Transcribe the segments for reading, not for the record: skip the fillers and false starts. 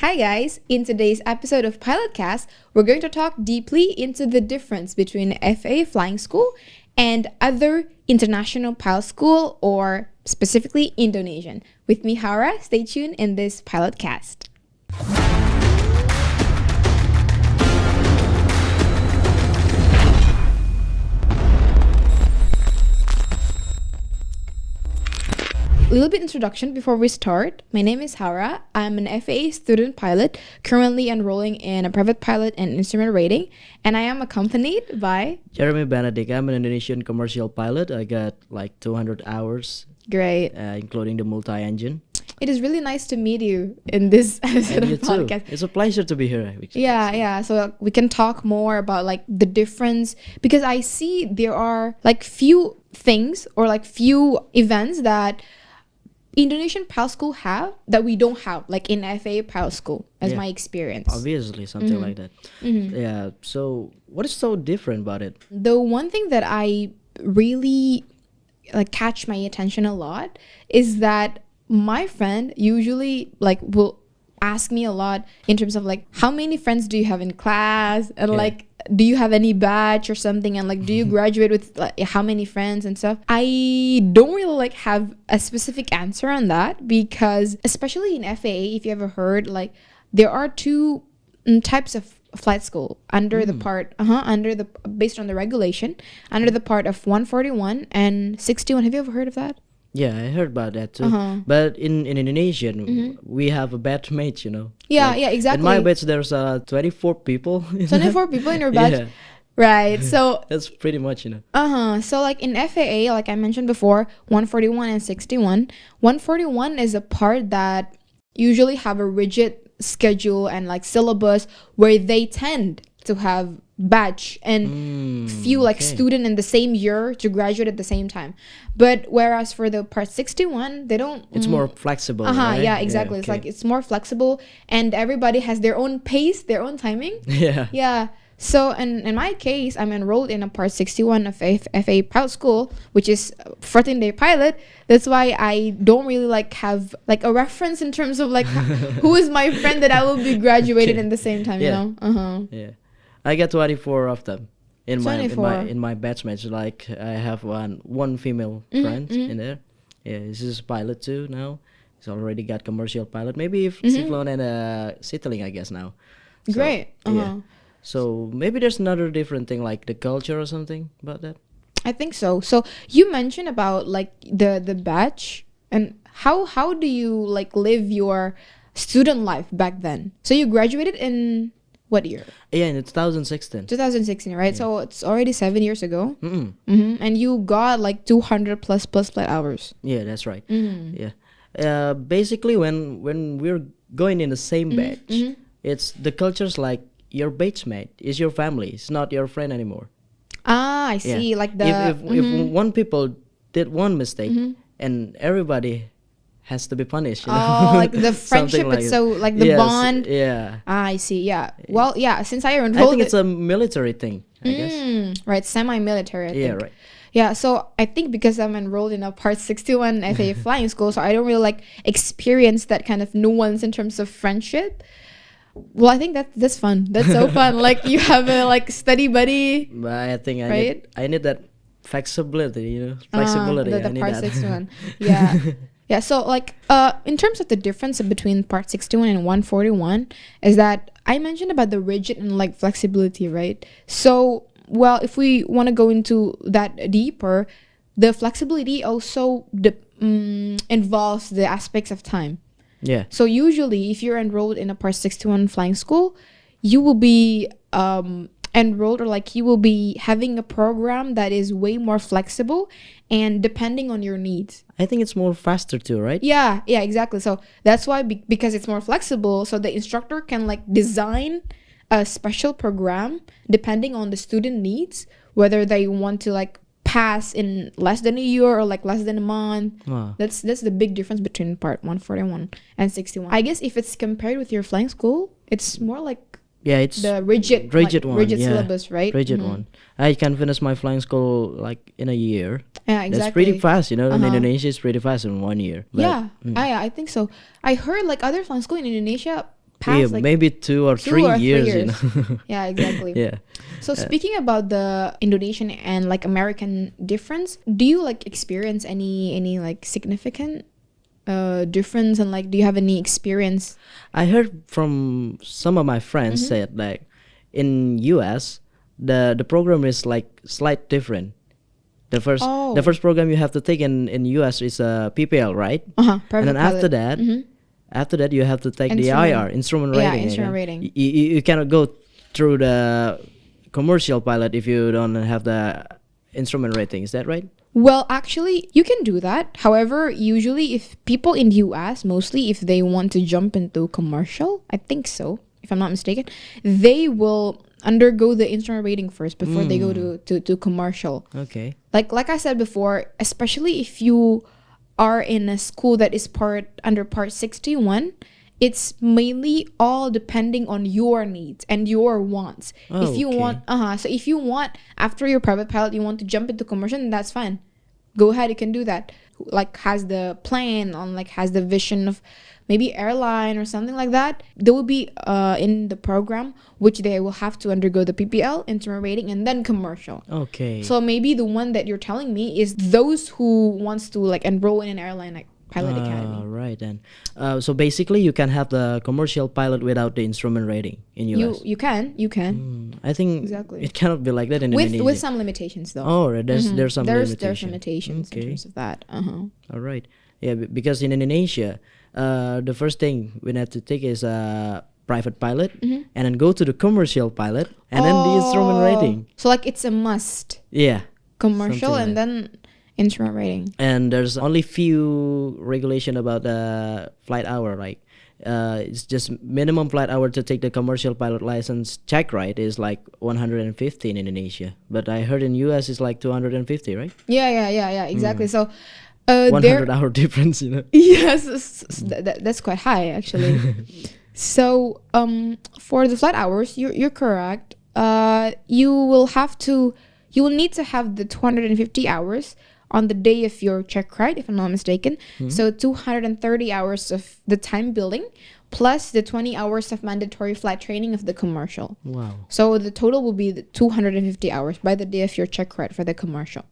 Hi guys, in today's episode of Pilotcast, we're going to talk deeply into the difference between FA flying school and other international pilot school, or specifically Indonesian. With me, Hara, stay tuned in this Pilotcast. A little bit introduction before we start. My name is Hara. I'm an FA student pilot currently enrolling in a private pilot and instrument rating, and I am accompanied by Jeremy Benedict. I'm an Indonesian commercial pilot. I got like 200 hours. Great. Including the multi-engine. It is really nice to meet you in this episode And you of podcast. too. It's a pleasure to be here. Yeah. So we can talk more about like the difference, because I see there are like few things or like few events that Indonesian pilot school have that we don't have, like in FA pilot school, as my experience. Obviously, something like that. Yeah. So, what is so different about it? The one thing that I really like catch my attention a lot is that my friend usually like will ask me a lot in terms of like, how many friends do you have in class, and like, do you have any batch or something, and like, do you graduate with like how many friends and stuff. I don't really like have a specific answer on that, because especially in FAA, if you ever heard, like there are two types of flight school under the part based on the regulation, under the part of 141 and 61. Have you ever heard of that? Yeah, I heard about that too. But in Indonesian, we have a batch mate, you know. Yeah, exactly. In my batch, there's 24 people. 24 people in your batch. Yeah. Right. So that's pretty much, you know. So like in FAA, like I mentioned before, 141 and 61. 141 is a part that usually have a rigid schedule and like syllabus where they tend to have batch and few like student in the same year to graduate at the same time. But whereas for the part 61, they don't. It's more flexible. Right? Yeah, exactly. It's like it's more flexible, and everybody has their own pace, their own timing. Yeah. So in my case, I'm enrolled in a part 61 of FA pilot school, which is 14-day pilot. That's why I don't really like have like a reference in terms of like who is my friend that I will be graduated in the same time. You know. Yeah. I got 24 of them in 24. my batchmates. Like I have one female friend in there. Yeah, this is pilot too now. He's already got commercial pilot. Maybe if Ciflon and Citylink, I guess now. So, Great. Yeah. So maybe there's another different thing, like the culture or something about that. I think so. So you mentioned about like the batch, and how do you like live your student life back then? So you graduated in what year? Yeah, in 2016. 2016, right? Yeah. So it's already 7 years ago. And you got like 200 plus flight hours. Yeah, that's right. Yeah. Basically, when we're going in the same batch, it's the culture's like your batchmate is your family. It's not your friend anymore. I see. Yeah. Like the if one people did one mistake and everybody has to be punished. You know? Like the friendship. like it's so like the bond. Yeah. I see. Yeah. Well, yeah. Since I enrolled, I think it's a military thing. I guess. Right. Semi-military. I think. Right. Yeah. So I think because I'm enrolled in a part 61 FA flying school, so I don't really like experience that kind of nuance in terms of friendship. Well, I think that's fun. That's so fun. Like you have a like study buddy. But I think I need that flexibility. You know, flexibility. The part 61. Yeah. Yeah, so like in terms of the difference between part 61 and 141 is that I mentioned about the rigid and like flexibility, right? So, well, if we want to go into that deeper, the flexibility also involves the aspects of time. Yeah. So usually if you're enrolled in a part 61 flying school, you will be enrolled, or like you will be having a program that is way more flexible and depending on your needs. I think it's more faster too, right? Yeah, exactly. So that's why because it's more flexible, so the instructor can like design a special program depending on the student needs, whether they want to like pass in less than a year or like less than a month. Wow. That's the big difference between part 141 and 61. I guess if it's compared with your flying school, it's more like it's the rigid syllabus, right? Rigid one. I can finish my flying school like in a year. Yeah, exactly. That's pretty fast, you know. In Indonesia, it's pretty fast in 1 year. But, I think so. I heard like other flying school in Indonesia past like maybe 2 or 3 2 or 3 years, years. you know. Yeah, exactly. Yeah. So speaking about the Indonesian and like American difference, do you like experience any like significant difference, and like do you have any experience? I heard from some of my friends said like in US the program is like slight different. The first program you have to take in US is a PPL, right? And Private then after pilot. that, after that you have to take the IR, instrument Yeah, rating. instrument again. rating. You cannot go through the commercial pilot if you don't have the instrument rating. Is that right? Well, actually, you can do that. However, usually if people in the US, mostly if they want to jump into commercial, I think so, if I'm not mistaken, they will undergo the instrument rating first before they go to commercial. Okay. Like I said before, especially if you are in a school that is under part 61, it's mainly all depending on your needs and your wants. If you want so if you want after your private pilot you want to jump into commercial, then that's fine. Go ahead, you can do that. Like has the plan on, like has the vision of maybe airline or something like that. They will be in the program, which they will have to undergo the PPL, instrument rating, and then commercial. Okay. So maybe the one that you're telling me is those who wants to like enroll in an airline like pilot academy. Right then. So basically, you can have the commercial pilot without the instrument rating in US. You can. I think Exactly. it cannot be like that in Indonesia. With some limitations though. Oh, right, there's some limitations. There's limitations in terms of that. All right. Yeah, because in Indonesia, the first thing we have to take is a private pilot, and then go to the commercial pilot, and then the instrument rating. So like it's a must. Yeah. Commercial something and then instrument rating. And there's only few regulation about the flight hour, like it's just minimum flight hour to take the commercial pilot license check, right, is like 150 in Indonesia, but I heard in US it's like 250, right? Yeah, exactly. So 100-hour difference, you know. Yes, that's quite high actually. So for the flight hours, you're correct. You will need to have the 250 hours on the day of your check ride, if I'm not mistaken. So 230 hours of the time building plus the 20 hours of mandatory flight training of the commercial. Wow. So the total will be the 250 hours by the day of your check ride for the commercial.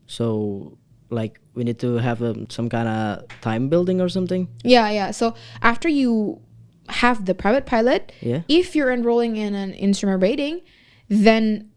So like we need to have some kind of time building or something? Yeah. So after you have the private pilot, if you're enrolling in an instrument rating, then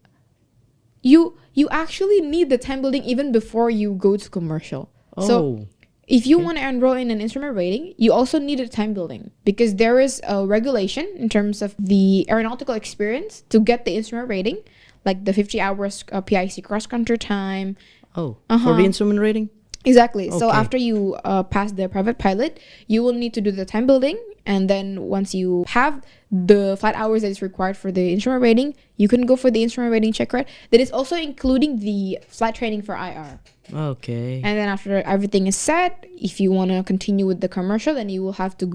you actually need the time building even before you go to commercial. So if you want to enroll in an instrument rating, you also need a time building, because there is a regulation in terms of the aeronautical experience to get the instrument rating, like the 50 hours PIC cross country time. For the instrument rating? Exactly. So after you pass the private pilot, you will need to do the time building, and then once you have the flight hours that is required for the instrument rating, you can go for the instrument rating check ride. That is also including the flight training for IR. Okay. And then after everything is set, if you want to continue with the commercial, then you have to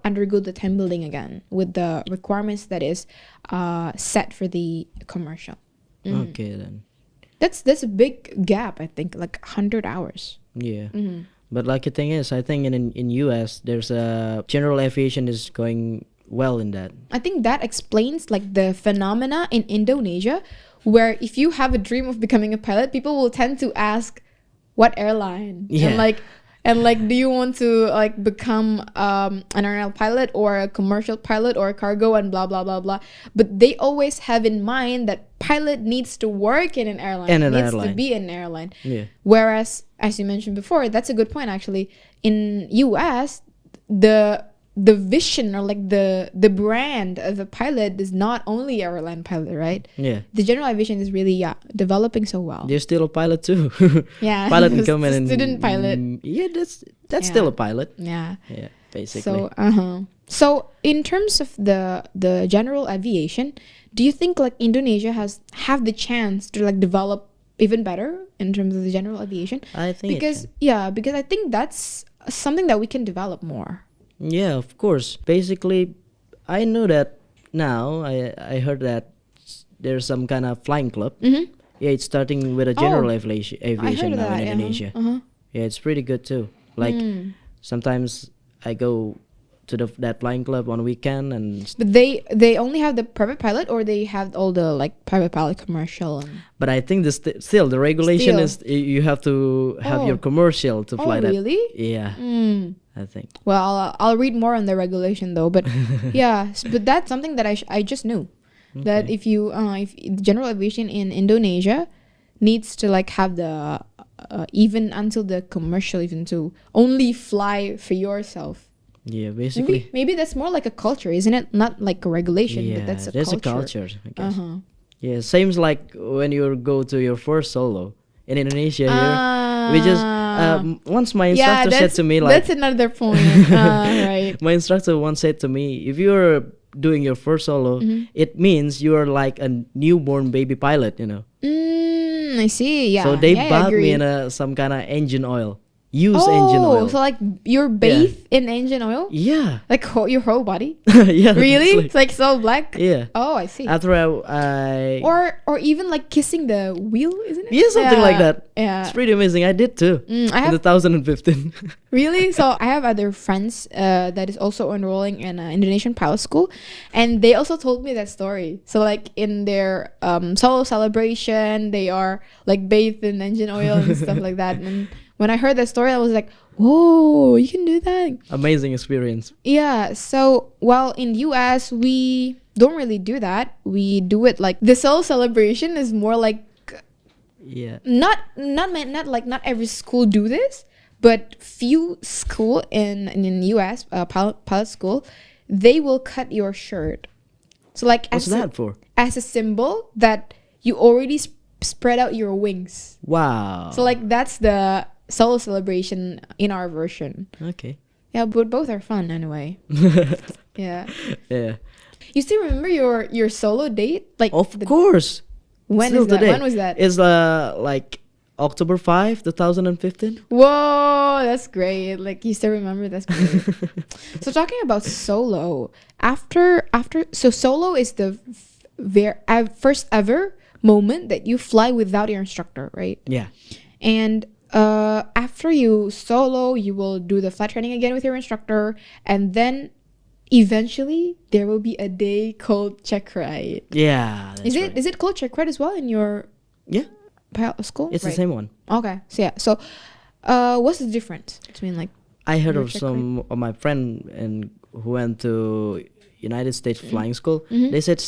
undergo the time building again with the requirements that is set for the commercial. Okay then. That's a big gap, I think, like 100 hours. Yeah. But like the thing is, I think in US there's a general aviation is going well in that. I think that explains like the phenomena in Indonesia, where if you have a dream of becoming a pilot, people will tend to ask what airline, and like do you want to like become an airline pilot or a commercial pilot or a cargo and blah blah blah blah. But they always have in mind that pilot needs to work in an airline, needs to be in an airline. Yeah. Whereas, as you mentioned before, that's a good point actually. In US, the vision or like the brand of a pilot is not only airline pilot, right? Yeah. The general aviation is really developing so well. They're still a pilot too. Yeah. Pilot and come in student pilot. Yeah, that's still a pilot. Yeah. Yeah, basically. So in terms of the general aviation, do you think like Indonesia have the chance to like develop even better in terms of the general aviation? I think because I think that's something that we can develop more. Yeah, of course. Basically, I know that now. I heard that there's some kind of flying club. Yeah, it's starting with a general aviation now in Indonesia. Yeah, it's pretty good too. Like sometimes I go to that flying club on weekend, and But they only have the private pilot, or they have all the like private pilot commercial. but I think still the regulation Still. is you have to have your Oh. commercial to fly that. Really? Yeah, I think. Well, I'll read more on the regulation though. But yeah, but that's something that I just knew. That Okay. if general aviation in Indonesia needs to like have the even until the commercial, even to only fly for yourself. Yeah, basically. Maybe that's more like a culture, isn't it? Not like a regulation, Yeah, but that's a there's culture. a culture, I guess. Uh-huh. Yeah, seems like when you go to your first solo in Indonesia here, we just once my instructor said to me like that's another point. Right. my instructor once said to me, if you're doing your first solo, it means you're like a newborn baby pilot, you know. I see. Yeah. So they yeah, I bought me agree. in some kind of engine oil, used engine oil. So like you're bathed in engine oil, Yeah, like your whole body. yeah. Really? It's It's like so black. yeah. Oh, I see. After I Or even like kissing the wheel, isn't it? yeah, something like that. Yeah. It's pretty amazing. I did too. I In have 2015. really. So I have other friends that is also enrolling in Indonesian pilot school, and they also told me that story. So like in their solo celebration, they are like bathed in engine oil and stuff like that. And when I heard that story, I was like, "Whoa, you can do that!" Amazing experience. Yeah. So while in US we don't really do that. We do it like the solo celebration is more like Yeah. not every school do this, but few school in US pilot school, they will cut your shirt. So like What's that for? as a symbol that you already spread out your wings. Wow. So like that's the solo celebration in our version. Okay. Yeah, but both are fun anyway. Yeah. Yeah. You still remember your solo date? Like Of course. when Still is that? today. When was that? It's like October 5, 2015. Whoa, that's great. Like you still remember, that's great. So talking about solo, after so solo is the first ever moment that you fly without your instructor, right? Yeah. And after you solo, you will do the flight training again with your instructor, and then eventually there will be a day called check ride. Yeah. That's Is it right. is it called check ride as well in your Yeah. pilot school? It's the Right. same one. Okay, so yeah, so what's the difference between like I heard Your of check some of my friend and who went to United States Mm-hmm. flying school. They said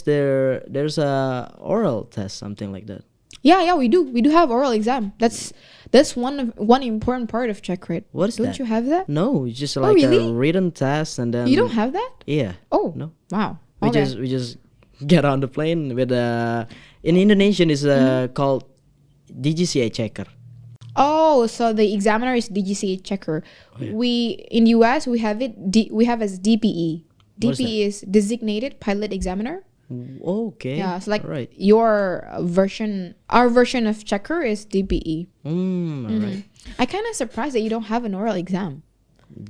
there's a oral test, something like that. yeah, we do have oral exam. That's one important part of check ride. What is Don't that? you have that? No, it's just like really? a written test, and then You don't have that? Yeah. Oh No. wow. We Okay. just get on the plane with in Indonesian is called DGCA checker. Oh, so the examiner is DGCA checker. yeah. We in US we have we have as DPE. What is DPE is designated pilot examiner. Okay. Yeah, so like all right. our version of checker is DPE. All right. I kind of surprised that you don't have an oral exam.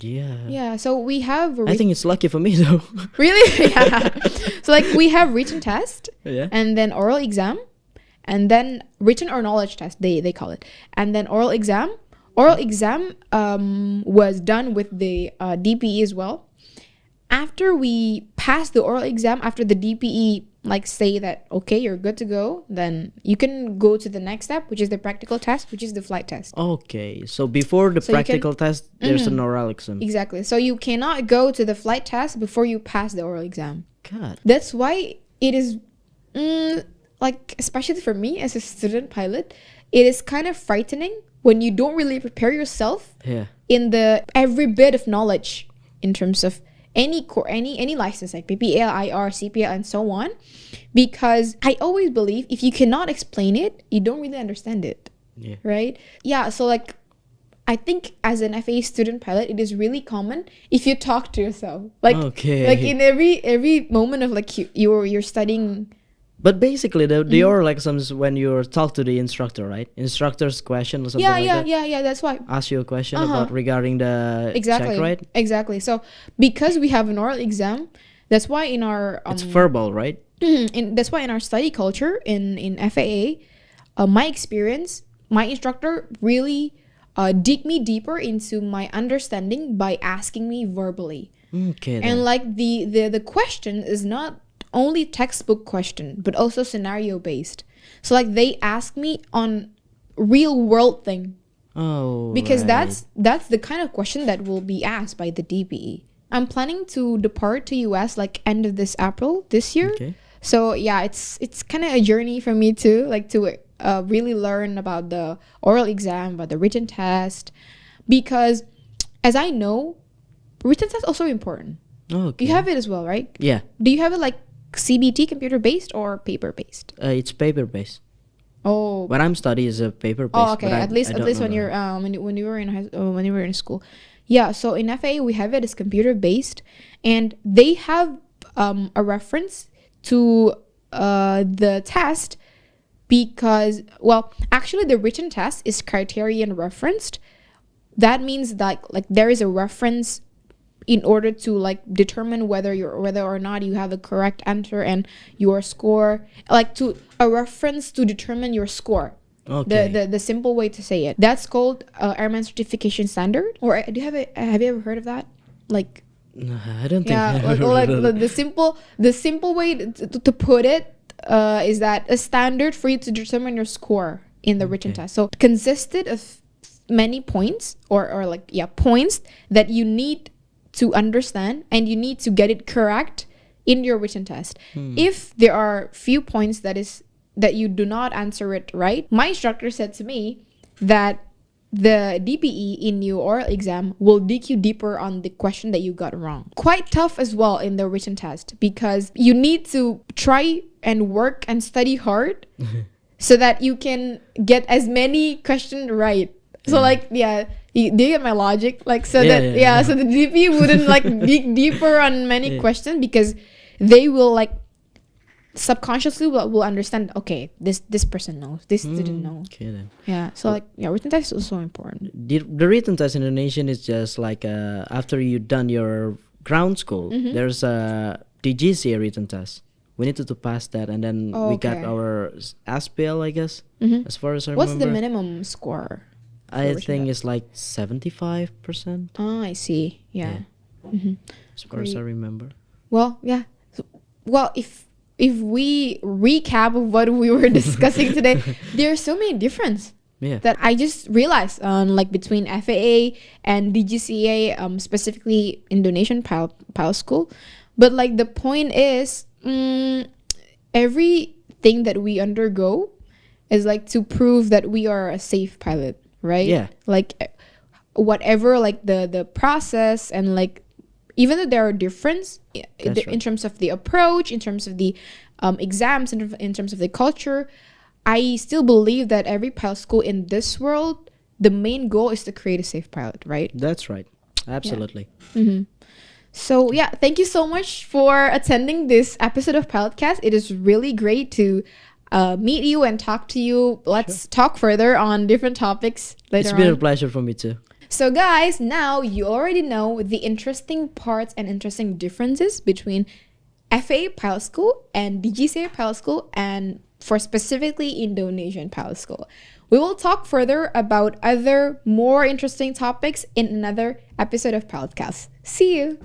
Yeah. Yeah, so we have I think it's lucky for me though. really yeah. So like we have written test Yeah. and then oral exam and then written or knowledge test they call it, and then oral exam was done with the DPE as well. After we pass the oral exam, after the DPE like say that okay you're good to go, then you can go to the next step, which is the practical test, which is the flight test. Okay. So before the So you can- practical test, there's an oral exam. Exactly, so you cannot go to the flight test before you pass the oral exam. God. That's why it is like especially for me as a student pilot, it is kind of frightening when you don't really prepare yourself Yeah. in the every bit of knowledge in terms of any license like PPL, IR, CPL, and so on, because I always believe if you cannot explain it, you don't really understand it. Yeah. Right? Yeah. So like, I think as an FA student pilot, it is really common if you talk to yourself, like Okay. like in every moment of like you're studying. But basically, the oral exams when you talk to the instructor, right? Instructor's question or something Yeah, like yeah, that. yeah, yeah. That's why. Ask you a question Uh-huh. about regarding the Exactly. check, right? Exactly. So because we have an oral exam, that's why in our It's verbal, right? that's why in our study culture in FAA, my experience, my instructor really dig me deeper into my understanding by asking me verbally. Okay. And Then. like the question is not only textbook question, but also scenario based. So like they ask me on real world thing, Oh. because right. that's the kind of question that will be asked by the DBE. I'm planning to depart to US like end of this April this year. Okay. So yeah, it's kind of a journey for me too, like to really learn about the oral exam, about the written test, because as I know, written test also important. Okay. You have it as well, right? Yeah. Do you have it like CBT, computer based, or paper based? It's paper based. Oh, What I'm studying is a paper based. oh, okay. But At least don't know when you're the- when you were in when you were in school, yeah. So in FA we have it as computer based, and they have a reference to the test, because well, actually the written test is criterion referenced. That means that like there is a reference in order to like determine whether or not you have the correct answer and your score, like to a reference to determine your score. Okay. The simple way to say it, that's called Airman Certification Standard. Or do you have you ever heard of that? Like, No, I don't think. yeah, like the simple way to put it is that a standard for you to determine your score in the written Okay. test. So consisted of many points, or like points that you need to understand, and you need to get it correct in your written test. If there are few points that you do not answer it right, my instructor said to me that the DPE in your oral exam will dig you deeper on the question that you got wrong. Quite tough as well in the written test, because you need to try and work and study hard so that you can get as many questions right. So like, yeah, do you get my logic? Like, so so the DP wouldn't like dig deeper on many questions, because they will like subconsciously will understand, okay, this person knows, this didn't know. Okay then. Yeah, so like, yeah, written test is also important. The written test in Indonesian is just like after you done your ground school, there's a DGCA written test. We need to pass that, and then we got Okay. our ASPL, I guess, as far as I What's the remember. minimum score? I written think test? it's like 75%, Oh, I see. Yeah. as far as I remember. Well, yeah. Well, if we recap of what we were discussing today, there are so many differences Yeah. that I just realized, like between FAA and DGCA, specifically Indonesian pilot school. But like the point is, everything that we undergo is like to prove that we are a safe pilot, right? Yeah. Like whatever, like the process, and like even though there are difference in right. terms of the approach, in terms of the exams, in terms of the culture, I still believe that every pilot school in this world, the main goal is to create a safe pilot, right? That's right. Absolutely. So yeah, thank you so much for attending this episode of Pilotcast. It is really great to meet you and talk to you. Let's talk further on different topics later It's been a on. pleasure for me too. So guys, now you already know the interesting parts and interesting differences between FA Pilot School and DGCA Pilot School, and for specifically Indonesian Pilot School. We will talk further about other more interesting topics in another episode of Pilotcast. See you!